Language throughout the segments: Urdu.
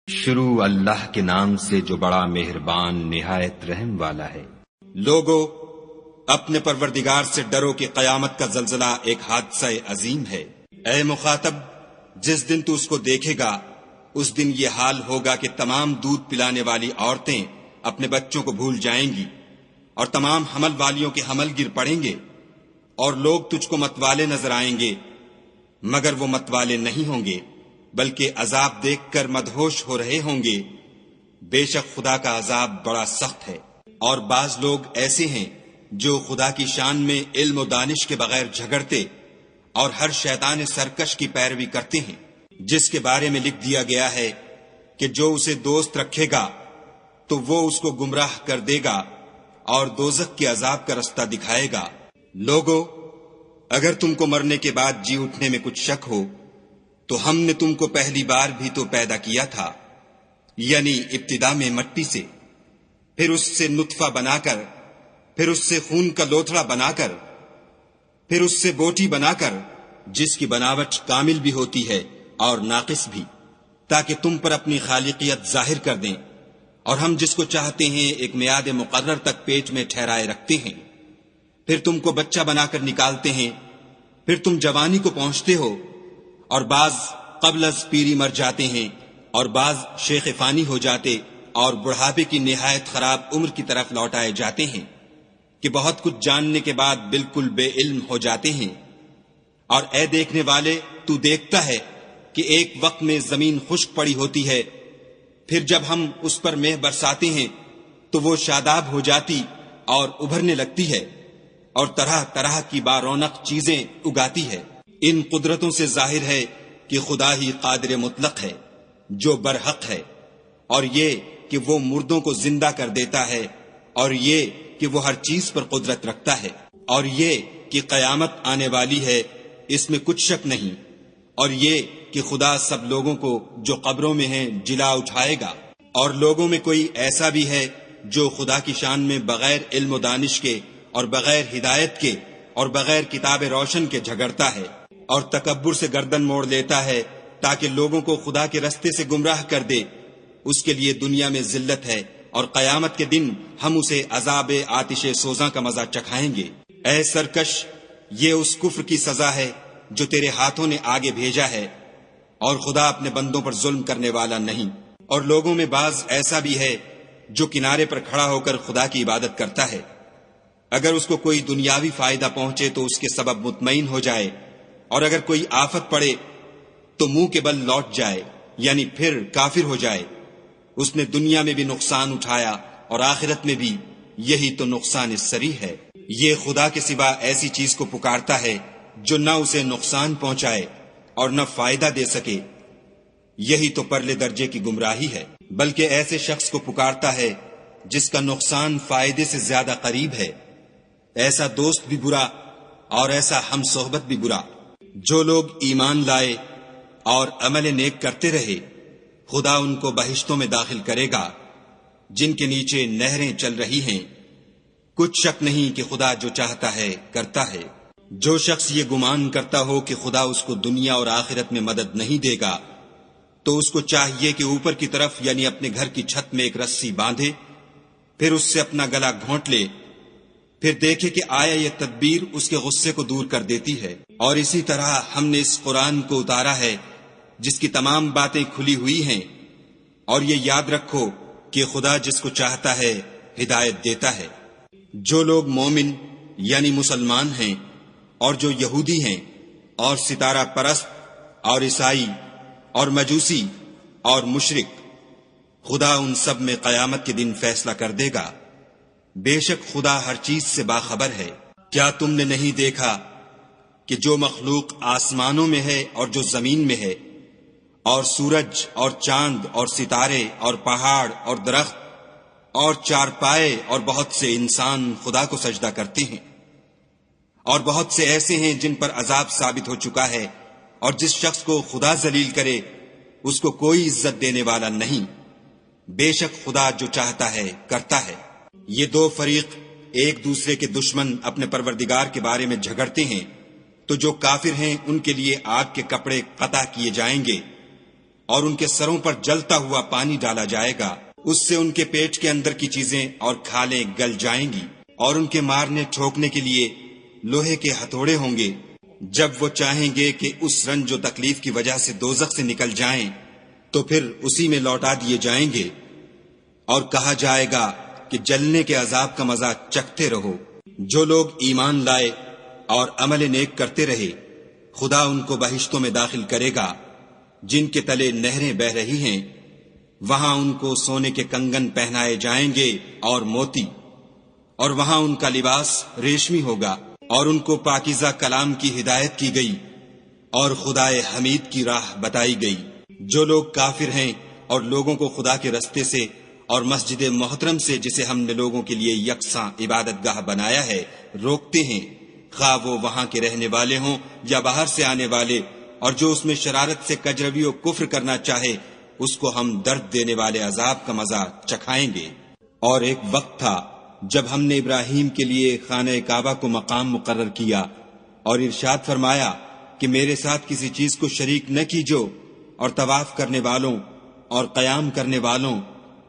شروع اللہ کے نام سے جو بڑا مہربان نہایت رحم والا ہے۔ لوگو اپنے پروردگار سے ڈرو کہ قیامت کا زلزلہ ایک حادثہ عظیم ہے۔ اے مخاطب، جس دن تو اس کو دیکھے گا اس دن یہ حال ہوگا کہ تمام دودھ پلانے والی عورتیں اپنے بچوں کو بھول جائیں گی اور تمام حمل والیوں کے حمل گر پڑیں گے، اور لوگ تجھ کو متوالے نظر آئیں گے مگر وہ متوالے نہیں ہوں گے بلکہ عذاب دیکھ کر مدہوش ہو رہے ہوں گے۔ بے شک خدا کا عذاب بڑا سخت ہے۔ اور بعض لوگ ایسے ہیں جو خدا کی شان میں علم و دانش کے بغیر جھگڑتے اور ہر شیطان سرکش کی پیروی کرتے ہیں، جس کے بارے میں لکھ دیا گیا ہے کہ جو اسے دوست رکھے گا تو وہ اس کو گمراہ کر دے گا اور دوزخ کے عذاب کا رستہ دکھائے گا۔ لوگو اگر تم کو مرنے کے بعد جی اٹھنے میں کچھ شک ہو تو ہم نے تم کو پہلی بار بھی تو پیدا کیا تھا، یعنی ابتدا میں مٹی سے، پھر اس سے نطفہ بنا کر، پھر اس سے خون کا لوتھڑا بنا کر، پھر اس سے بوٹی بنا کر، جس کی بناوٹ کامل بھی ہوتی ہے اور ناقص بھی، تاکہ تم پر اپنی خالقیت ظاہر کر دیں۔ اور ہم جس کو چاہتے ہیں ایک میعاد مقرر تک پیٹ میں ٹھہرائے رکھتے ہیں، پھر تم کو بچہ بنا کر نکالتے ہیں، پھر تم جوانی کو پہنچتے ہو، اور بعض قبل از پیری مر جاتے ہیں، اور بعض شیخ فانی ہو جاتے اور بڑھاپے کی نہایت خراب عمر کی طرف لوٹائے جاتے ہیں کہ بہت کچھ جاننے کے بعد بالکل بے علم ہو جاتے ہیں۔ اور اے دیکھنے والے، تو دیکھتا ہے کہ ایک وقت میں زمین خشک پڑی ہوتی ہے، پھر جب ہم اس پر مہ برساتے ہیں تو وہ شاداب ہو جاتی اور ابھرنے لگتی ہے اور طرح طرح کی بارونق چیزیں اگاتی ہے۔ ان قدرتوں سے ظاہر ہے کہ خدا ہی قادر مطلق ہے جو برحق ہے، اور یہ کہ وہ مردوں کو زندہ کر دیتا ہے، اور یہ کہ وہ ہر چیز پر قدرت رکھتا ہے، اور یہ کہ قیامت آنے والی ہے، اس میں کچھ شک نہیں، اور یہ کہ خدا سب لوگوں کو جو قبروں میں ہیں جلا اٹھائے گا۔ اور لوگوں میں کوئی ایسا بھی ہے جو خدا کی شان میں بغیر علم و دانش کے اور بغیر ہدایت کے اور بغیر کتاب روشن کے جھگڑتا ہے اور تکبر سے گردن موڑ لیتا ہے تاکہ لوگوں کو خدا کے رستے سے گمراہ کر دے، اس کے لیے دنیا میں ذلت ہے اور قیامت کے دن ہم اسے عذاب آتش سوزاں کا مزہ چکھائیں گے۔ اے سرکش، یہ اس کفر کی سزا ہے جو تیرے ہاتھوں نے آگے بھیجا ہے، اور خدا اپنے بندوں پر ظلم کرنے والا نہیں۔ اور لوگوں میں بعض ایسا بھی ہے جو کنارے پر کھڑا ہو کر خدا کی عبادت کرتا ہے، اگر اس کو کوئی دنیاوی فائدہ پہنچے تو اس کے سبب مطمئن ہو جائے، اور اگر کوئی آفت پڑے تو منہ کے بل لوٹ جائے، یعنی پھر کافر ہو جائے۔ اس نے دنیا میں بھی نقصان اٹھایا اور آخرت میں بھی، یہی تو نقصان سری ہے۔ یہ خدا کے سوا ایسی چیز کو پکارتا ہے جو نہ اسے نقصان پہنچائے اور نہ فائدہ دے سکے، یہی تو پرلے درجے کی گمراہی ہے۔ بلکہ ایسے شخص کو پکارتا ہے جس کا نقصان فائدے سے زیادہ قریب ہے، ایسا دوست بھی برا اور ایسا ہم صحبت بھی برا۔ جو لوگ ایمان لائے اور عمل نیک کرتے رہے، خدا ان کو بہشتوں میں داخل کرے گا جن کے نیچے نہریں چل رہی ہیں۔ کچھ شک نہیں کہ خدا جو چاہتا ہے کرتا ہے۔ جو شخص یہ گمان کرتا ہو کہ خدا اس کو دنیا اور آخرت میں مدد نہیں دے گا تو اس کو چاہیے کہ اوپر کی طرف یعنی اپنے گھر کی چھت میں ایک رسی باندھے، پھر اس سے اپنا گلا گھونٹ لے، پھر دیکھے کہ آیا یہ تدبیر اس کے غصے کو دور کر دیتی ہے۔ اور اسی طرح ہم نے اس قرآن کو اتارا ہے جس کی تمام باتیں کھلی ہوئی ہیں، اور یہ یاد رکھو کہ خدا جس کو چاہتا ہے ہدایت دیتا ہے۔ جو لوگ مومن یعنی مسلمان ہیں اور جو یہودی ہیں اور ستارہ پرست اور عیسائی اور مجوسی اور مشرک، خدا ان سب میں قیامت کے دن فیصلہ کر دے گا۔ بے شک خدا ہر چیز سے باخبر ہے۔ کیا تم نے نہیں دیکھا کہ جو مخلوق آسمانوں میں ہے اور جو زمین میں ہے، اور سورج اور چاند اور ستارے اور پہاڑ اور درخت اور چارپائے اور بہت سے انسان خدا کو سجدہ کرتے ہیں، اور بہت سے ایسے ہیں جن پر عذاب ثابت ہو چکا ہے، اور جس شخص کو خدا ذلیل کرے اس کو کوئی عزت دینے والا نہیں۔ بے شک خدا جو چاہتا ہے کرتا ہے۔ یہ دو فریق ایک دوسرے کے دشمن اپنے پروردگار کے بارے میں جھگڑتے ہیں، تو جو کافر ہیں ان کے لیے آگ کے کپڑے قطع کیے جائیں گے، اور ان کے سروں پر جلتا ہوا پانی ڈالا جائے گا، اس سے ان کے پیٹ کے اندر کی چیزیں اور کھالیں گل جائیں گی، اور ان کے مارنے ٹھوکنے کے لیے لوہے کے ہتھوڑے ہوں گے۔ جب وہ چاہیں گے کہ اس رنج و تکلیف کی وجہ سے دوزخ سے نکل جائیں تو پھر اسی میں لوٹا دیے جائیں گے، اور کہا جائے گا کہ جلنے کے عذاب کا مزہ چکھتے رہو۔ جو لوگ ایمان لائے اور عمل نیک کرتے رہے، خدا ان کو بہشتوں میں داخل کرے گا جن کے تلے نہریں بہ رہی ہیں، وہاں ان کو سونے کے کنگن پہنائے جائیں گے اور موتی، اور وہاں ان کا لباس ریشمی ہوگا، اور ان کو پاکیزہ کلام کی ہدایت کی گئی اور خدائے حمید کی راہ بتائی گئی۔ جو لوگ کافر ہیں اور لوگوں کو خدا کے رستے سے اور مسجد محترم سے، جسے ہم نے لوگوں کے لیے یکساں عبادت گاہ بنایا ہے، روکتے ہیں، خواہ وہ وہاں کے رہنے والے ہوں یا باہر سے آنے والے، اور جو اس میں شرارت سے کجروی و کفر کرنا چاہے، اس کو ہم درد دینے والے عذاب کا مزہ چکھائیں گے۔ اور ایک وقت تھا جب ہم نے ابراہیم کے لیے خانہ کعبہ کو مقام مقرر کیا اور ارشاد فرمایا کہ میرے ساتھ کسی چیز کو شریک نہ کیجو، اور طواف کرنے والوں اور قیام کرنے والوں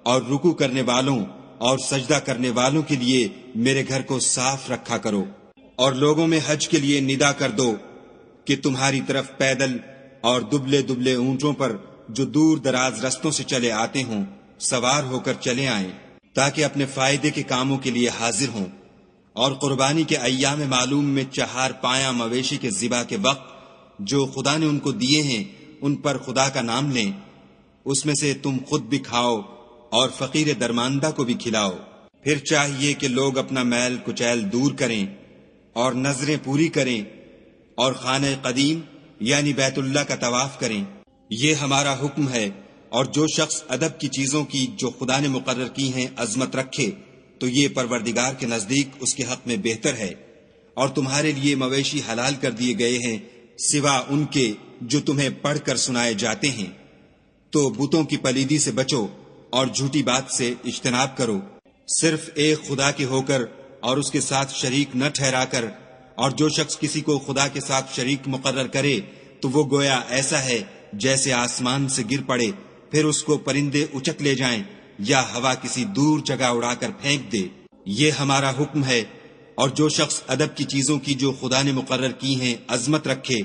اور رکوع کرنے والوں اور سجدہ کرنے والوں کے لیے میرے گھر کو صاف رکھا کرو، اور لوگوں میں حج کے لیے ندا کر دو کہ تمہاری طرف پیدل اور دبلے دبلے اونٹوں پر جو دور دراز رستوں سے چلے آتے ہوں سوار ہو کر چلے آئیں، تاکہ اپنے فائدے کے کاموں کے لیے حاضر ہوں، اور قربانی کے ایام معلوم میں 4 پایہ مویشی کے ذبح کے وقت جو خدا نے ان کو دیے ہیں ان پر خدا کا نام لیں، اس میں سے تم خود بھی کھاؤ اور فقیر درماندہ کو بھی کھلاؤ۔ پھر چاہیے کہ لوگ اپنا میل کچیل دور کریں اور نظریں پوری کریں اور خانہ قدیم یعنی بیت اللہ کا طواف کریں، یہ ہمارا حکم ہے۔ اور جو شخص ادب کی چیزوں کی جو خدا نے مقرر کی ہیں عظمت رکھے تو یہ پروردگار کے نزدیک اس کے حق میں بہتر ہے۔ اور تمہارے لیے مویشی حلال کر دیے گئے ہیں سوا ان کے جو تمہیں پڑھ کر سنائے جاتے ہیں، تو بتوں کی پلیدی سے بچو اور جھوٹی بات سے اجتناب کرو، صرف ایک خدا کے ہو کر اور اس کے ساتھ شریک نہ ٹھہرا کر۔ اور جو شخص کسی کو خدا کے ساتھ شریک مقرر کرے تو وہ گویا ایسا ہے جیسے آسمان سے گر پڑے، پھر اس کو پرندے اچک لے جائیں یا ہوا کسی دور جگہ اڑا کر پھینک دے۔ یہ ہمارا حکم ہے۔ اور جو شخص ادب کی چیزوں کی جو خدا نے مقرر کی ہیں عظمت رکھے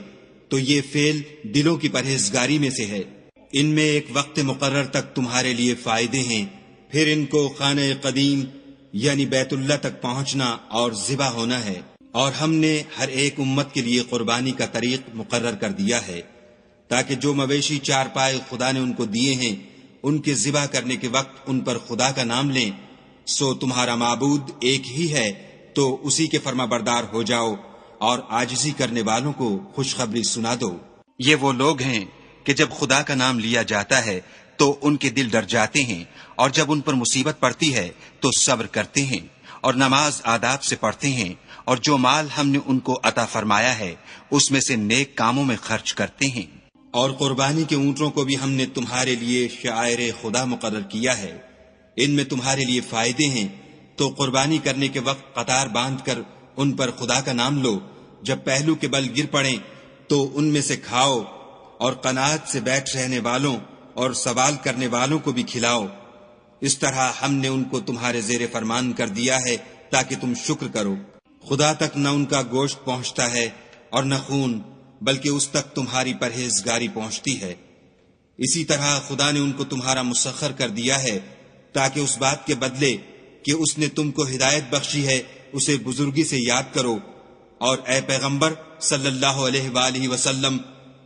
تو یہ فعل دلوں کی پرہیزگاری میں سے ہے۔ ان میں ایک وقت مقرر تک تمہارے لیے فائدے ہیں، پھر ان کو خانہ قدیم یعنی بیت اللہ تک پہنچنا اور ذبح ہونا ہے۔ اور ہم نے ہر ایک امت کے لیے قربانی کا طریق مقرر کر دیا ہے، تاکہ جو مویشی 4 پائے خدا نے ان کو دیے ہیں ان کے ذبح کرنے کے وقت ان پر خدا کا نام لیں۔ سو تمہارا معبود ایک ہی ہے، تو اسی کے فرما بردار ہو جاؤ اور عاجزی کرنے والوں کو خوشخبری سنا دو۔ یہ وہ لوگ ہیں کہ جب خدا کا نام لیا جاتا ہے تو ان کے دل ڈر جاتے ہیں، اور جب ان پر مصیبت پڑتی ہے تو صبر کرتے ہیں اور نماز آداب سے پڑھتے ہیں، اور جو مال ہم نے ان کو عطا فرمایا ہے اس میں سے نیک کاموں میں خرچ کرتے ہیں۔ اور قربانی کے اونٹوں کو بھی ہم نے تمہارے لیے شعائر خدا مقرر کیا ہے، ان میں تمہارے لیے فائدے ہیں، تو قربانی کرنے کے وقت قطار باندھ کر ان پر خدا کا نام لو۔ جب پہلو کے بل گر پڑیں تو ان میں سے کھاؤ، اور قناعت سے بیٹھ رہنے والوں اور سوال کرنے والوں کو بھی کھلاؤ۔ اس طرح ہم نے ان کو تمہارے زیر فرمان کر دیا ہے تاکہ تم شکر کرو۔ خدا تک نہ ان کا گوشت پہنچتا ہے اور نہ خون، بلکہ اس تک تمہاری پرہیزگاری پہنچتی ہے۔ اسی طرح خدا نے ان کو تمہارا مسخر کر دیا ہے تاکہ اس بات کے بدلے کہ اس نے تم کو ہدایت بخشی ہے اسے بزرگی سے یاد کرو۔ اور اے پیغمبر صلی اللہ علیہ وآلہ وسلم،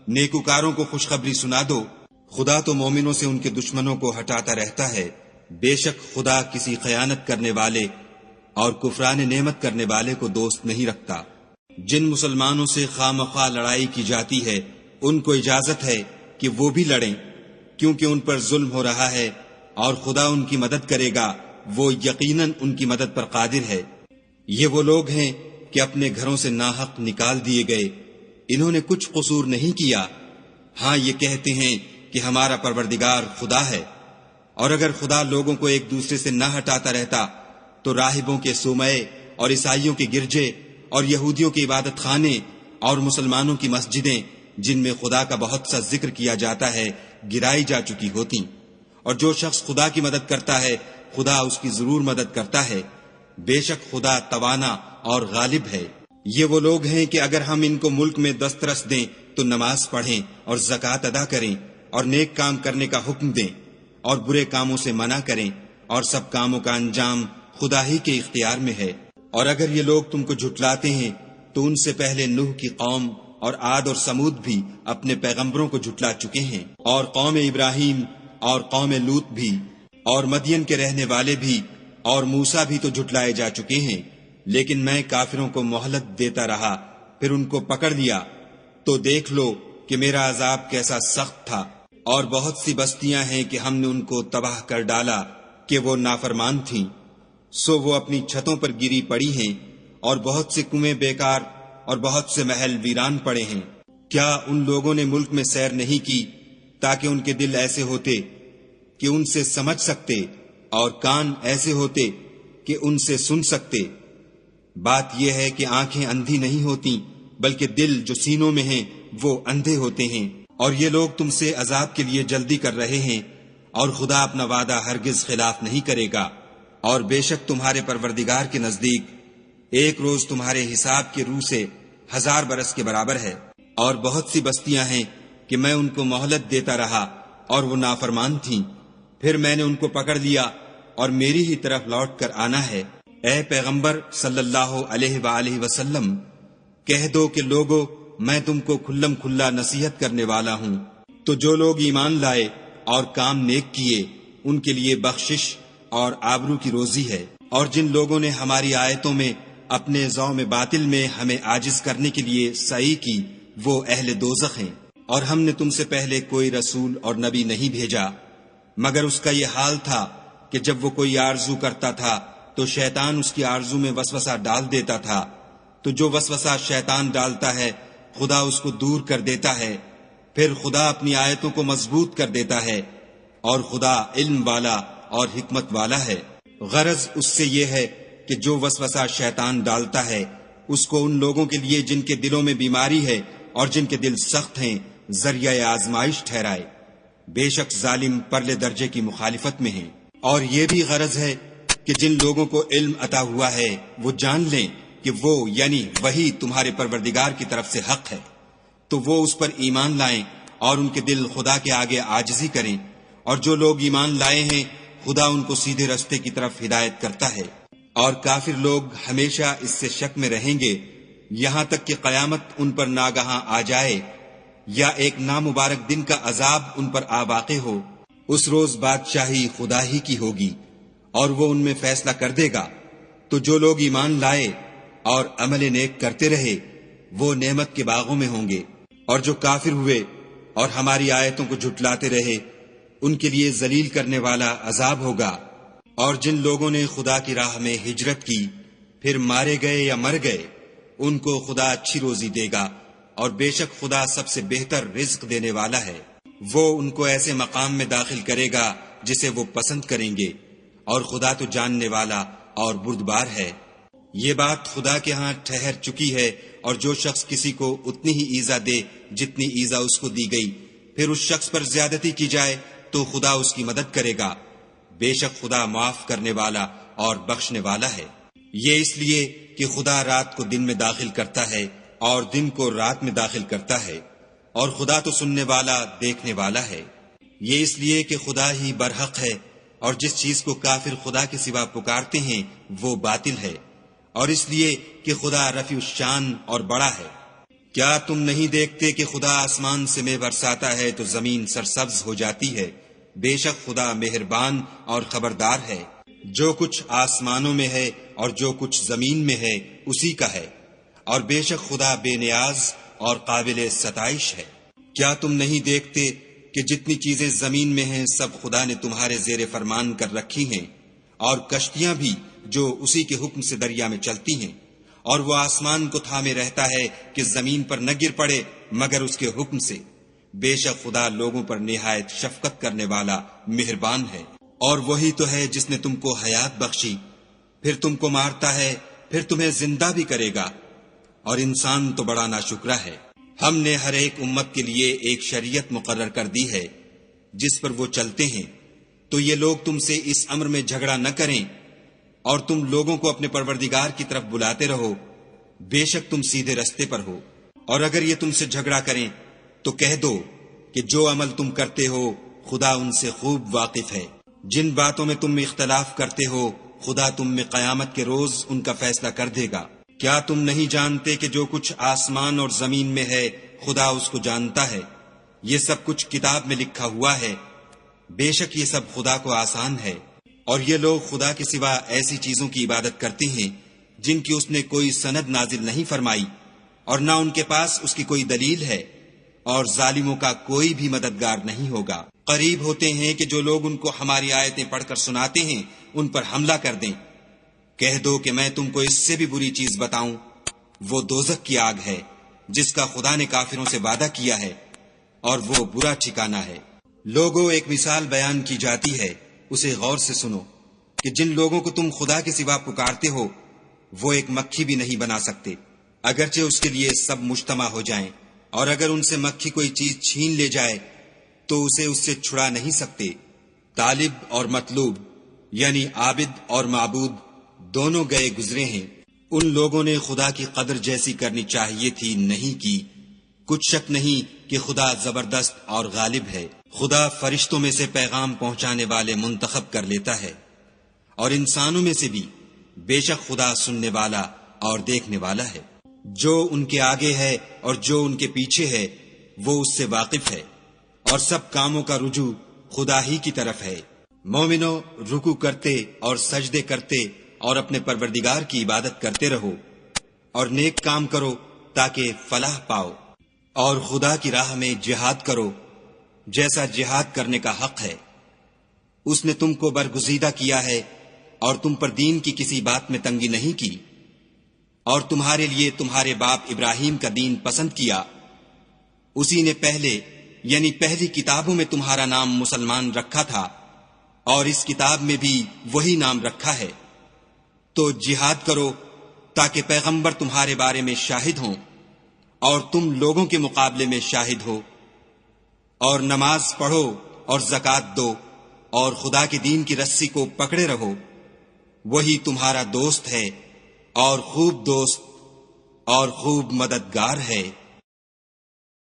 نیکوکاروں کو خوشخبری سنا دو۔ خدا تو مومنوں سے ان کے دشمنوں کو ہٹاتا رہتا ہے، بے شک خدا کسی خیانت کرنے والے اور کفران نعمت کرنے والے کو دوست نہیں رکھتا۔ جن مسلمانوں سے خواہ مخواہ لڑائی کی جاتی ہے ان کو اجازت ہے کہ وہ بھی لڑیں، کیونکہ ان پر ظلم ہو رہا ہے، اور خدا ان کی مدد کرے گا، وہ یقیناً ان کی مدد پر قادر ہے۔ یہ وہ لوگ ہیں کہ اپنے گھروں سے ناحق نکال دیے گئے، انہوں نے کچھ قصور نہیں کیا، ہاں یہ کہتے ہیں کہ ہمارا پروردگار خدا ہے۔ اور اگر خدا لوگوں کو ایک دوسرے سے نہ ہٹاتا رہتا تو راہبوں کے صومعے اور عیسائیوں کے گرجے اور یہودیوں کے عبادت خانے اور مسلمانوں کی مسجدیں جن میں خدا کا بہت سا ذکر کیا جاتا ہے گرائی جا چکی ہوتی، اور جو شخص خدا کی مدد کرتا ہے خدا اس کی ضرور مدد کرتا ہے، بے شک خدا توانا اور غالب ہے۔ یہ وہ لوگ ہیں کہ اگر ہم ان کو ملک میں دسترس دیں تو نماز پڑھیں اور زکوٰۃ ادا کریں اور نیک کام کرنے کا حکم دیں اور برے کاموں سے منع کریں، اور سب کاموں کا انجام خدا ہی کے اختیار میں ہے۔ اور اگر یہ لوگ تم کو جھٹلاتے ہیں تو ان سے پہلے نوح کی قوم اور عاد اور سمود بھی اپنے پیغمبروں کو جھٹلا چکے ہیں، اور قوم ابراہیم اور قوم لوط بھی، اور مدین کے رہنے والے بھی، اور موسیٰ بھی تو جھٹلائے جا چکے ہیں، لیکن میں کافروں کو مہلت دیتا رہا، پھر ان کو پکڑ لیا، تو دیکھ لو کہ میرا عذاب کیسا سخت تھا۔ اور بہت سی بستیاں ہیں کہ ہم نے ان کو تباہ کر ڈالا کہ وہ نافرمان تھیں، سو وہ اپنی چھتوں پر گری پڑی ہیں، اور بہت سے کنویں بیکار اور بہت سے محل ویران پڑے ہیں۔ کیا ان لوگوں نے ملک میں سیر نہیں کی تاکہ ان کے دل ایسے ہوتے کہ ان سے سمجھ سکتے اور کان ایسے ہوتے کہ ان سے سن سکتے؟ بات یہ ہے کہ آنکھیں اندھی نہیں ہوتی بلکہ دل جو سینوں میں ہیں وہ اندھے ہوتے ہیں۔ اور یہ لوگ تم سے عذاب کے لیے جلدی کر رہے ہیں، اور خدا اپنا وعدہ ہرگز خلاف نہیں کرے گا۔ اور بے شک تمہارے پروردگار کے نزدیک ایک روز تمہارے حساب کے روح سے 1000 برس کے برابر ہے۔ اور بہت سی بستیاں ہیں کہ میں ان کو مہلت دیتا رہا اور وہ نافرمان تھیں، پھر میں نے ان کو پکڑ لیا اور میری ہی طرف لوٹ کر آنا ہے۔ اے پیغمبر صلی اللہ علیہ وآلہ وسلم، کہہ دو کہ لوگو میں تم کو کھلم کھلا نصیحت کرنے والا ہوں، تو جو لوگ ایمان لائے اور کام نیک کیے ان کے لیے بخشش اور آبرو کی روزی ہے، اور جن لوگوں نے ہماری آیتوں میں اپنے ذوم باطل میں ہمیں عاجز کرنے کے لیے سعی کی وہ اہل دوزخ ہیں۔ اور ہم نے تم سے پہلے کوئی رسول اور نبی نہیں بھیجا مگر اس کا یہ حال تھا کہ جب وہ کوئی آرزو کرتا تھا تو شیطان اس کی آرزو میں وسوسہ ڈال دیتا تھا، تو جو وسوسہ شیطان ڈالتا ہے خدا اس کو دور کر دیتا ہے، پھر خدا اپنی آیتوں کو مضبوط کر دیتا ہے، اور خدا علم والا اور حکمت والا ہے۔ غرض اس سے یہ ہے کہ جو وسوسہ شیطان ڈالتا ہے اس کو ان لوگوں کے لیے جن کے دلوں میں بیماری ہے اور جن کے دل سخت ہیں ذریعہ آزمائش ٹھہرائے۔ بے شک ظالم پرلے درجے کی مخالفت میں ہیں۔ اور یہ بھی غرض ہے کہ جن لوگوں کو علم عطا ہوا ہے وہ جان لیں کہ وہ یعنی وہی تمہارے پروردگار کی طرف سے حق ہے، تو وہ اس پر ایمان لائیں اور ان کے دل خدا کے آگے عاجزی کریں، اور جو لوگ ایمان لائے ہیں خدا ان کو سیدھے رستے کی طرف ہدایت کرتا ہے۔ اور کافر لوگ ہمیشہ اس سے شک میں رہیں گے یہاں تک کہ قیامت ان پر ناگہاں آ جائے یا ایک نامبارک دن کا عذاب ان پر آ واقع ہو۔ اس روز بادشاہی خدا ہی کی ہوگی اور وہ ان میں فیصلہ کر دے گا۔ تو جو لوگ ایمان لائے اور عمل نیک کرتے رہے وہ نعمت کے باغوں میں ہوں گے، اور جو کافر ہوئے اور ہماری آیتوں کو جھٹلاتے رہے ان کے لیے ذلیل کرنے والا عذاب ہوگا۔ اور جن لوگوں نے خدا کی راہ میں ہجرت کی پھر مارے گئے یا مر گئے ان کو خدا اچھی روزی دے گا، اور بے شک خدا سب سے بہتر رزق دینے والا ہے۔ وہ ان کو ایسے مقام میں داخل کرے گا جسے وہ پسند کریں گے، اور خدا تو جاننے والا اور بردبار ہے۔ یہ بات خدا کے ہاں ٹھہر چکی ہے، اور جو شخص کسی کو اتنی ہی ایذا دے جتنی ایذا اس کو دی گئی، پھر اس شخص پر زیادتی کی جائے تو خدا اس کی مدد کرے گا۔ بے شک خدا معاف کرنے والا اور بخشنے والا ہے۔ یہ اس لیے کہ خدا رات کو دن میں داخل کرتا ہے اور دن کو رات میں داخل کرتا ہے، اور خدا تو سننے والا دیکھنے والا ہے۔ یہ اس لیے کہ خدا ہی برحق ہے، اور جس چیز کو کافر خدا کے سوا پکارتے ہیں وہ باطل ہے، اور اس لیے کہ خدا رفیع الشان اور بڑا ہے۔ کیا تم نہیں دیکھتے کہ خدا آسمان سے مے برساتا ہے تو زمین سرسبز ہو جاتی ہے؟ بے شک خدا مہربان اور خبردار ہے۔ جو کچھ آسمانوں میں ہے اور جو کچھ زمین میں ہے اسی کا ہے، اور بے شک خدا بے نیاز اور قابل ستائش ہے۔ کیا تم نہیں دیکھتے کہ جتنی چیزیں زمین میں ہیں سب خدا نے تمہارے زیر فرمان کر رکھی ہیں، اور کشتیاں بھی جو اسی کے حکم سے دریا میں چلتی ہیں، اور وہ آسمان کو تھامے رہتا ہے کہ زمین پر نہ گر پڑے مگر اس کے حکم سے۔ بے شک خدا لوگوں پر نہایت شفقت کرنے والا مہربان ہے۔ اور وہی تو ہے جس نے تم کو حیات بخشی، پھر تم کو مارتا ہے، پھر تمہیں زندہ بھی کرے گا، اور انسان تو بڑا ناشکرا ہے۔ ہم نے ہر ایک امت کے لیے ایک شریعت مقرر کر دی ہے، جس پر وہ چلتے ہیں، تو یہ لوگ تم سے اس امر میں جھگڑا نہ کریں، اور تم لوگوں کو اپنے پروردگار کی طرف بلاتے رہو، بے شک تم سیدھے رستے پر ہو۔ اور اگر یہ تم سے جھگڑا کریں تو کہہ دو کہ جو عمل تم کرتے ہو خدا ان سے خوب واقف ہے۔ جن باتوں میں تم اختلاف کرتے ہو خدا تم میں قیامت کے روز ان کا فیصلہ کر دے گا۔ کیا تم نہیں جانتے کہ جو کچھ آسمان اور زمین میں ہے خدا اس کو جانتا ہے؟ یہ سب کچھ کتاب میں لکھا ہوا ہے۔ بے شک یہ سب خدا کو آسان ہے۔ اور یہ لوگ خدا کے سوا ایسی چیزوں کی عبادت کرتے ہیں جن کی اس نے کوئی سند نازل نہیں فرمائی، اور نہ ان کے پاس اس کی کوئی دلیل ہے، اور ظالموں کا کوئی بھی مددگار نہیں ہوگا۔ قریب ہوتے ہیں کہ جو لوگ ان کو ہماری آیتیں پڑھ کر سناتے ہیں ان پر حملہ کر دیں۔ کہہ دو کہ میں تم کو اس سے بھی بری چیز بتاؤں، وہ دوزخ کی آگ ہے جس کا خدا نے کافروں سے وعدہ کیا ہے، اور وہ برا ٹھکانہ ہے۔ لوگوں، ایک مثال بیان کی جاتی ہے، اسے غور سے سنو کہ جن لوگوں کو تم خدا کے سوا پکارتے ہو وہ ایک مکھی بھی نہیں بنا سکتے، اگرچہ اس کے لیے سب مجتمع ہو جائیں، اور اگر ان سے مکھی کوئی چیز چھین لے جائے تو اسے اس سے چھڑا نہیں سکتے۔ طالب اور مطلوب یعنی عابد اور معبود دونوں گئے گزرے ہیں۔ ان لوگوں نے خدا کی قدر جیسی کرنی چاہیے تھی، نہیں کی۔ کچھ شک نہیں کہ خدا زبردست اور غالب ہے۔ خدا فرشتوں میں سے پیغام پہنچانے والے منتخب کر لیتا ہے، اور انسانوں میں سے بھی، بے شک خدا سننے والا اور دیکھنے والا ہے۔ جو ان کے آگے ہے اور جو ان کے پیچھے ہے وہ اس سے واقف ہے، اور سب کاموں کا رجوع خدا ہی کی طرف ہے۔ مومنو، رکوع کرتے اور سجدے کرتے اور اپنے پروردگار کی عبادت کرتے رہو، اور نیک کام کرو تاکہ فلاح پاؤ، اور خدا کی راہ میں جہاد کرو جیسا جہاد کرنے کا حق ہے۔ اس نے تم کو برگزیدہ کیا ہے اور تم پر دین کی کسی بات میں تنگی نہیں کی، اور تمہارے لیے تمہارے باپ ابراہیم کا دین پسند کیا۔ اسی نے پہلے یعنی پہلی کتابوں میں تمہارا نام مسلمان رکھا تھا، اور اس کتاب میں بھی وہی نام رکھا ہے۔ تو جہاد کرو تاکہ پیغمبر تمہارے بارے میں شاہد ہوں اور تم لوگوں کے مقابلے میں شاہد ہو، اور نماز پڑھو اور زکوٰۃ دو، اور خدا کے دین کی رسی کو پکڑے رہو، وہی تمہارا دوست ہے اور خوب دوست اور خوب مددگار ہے۔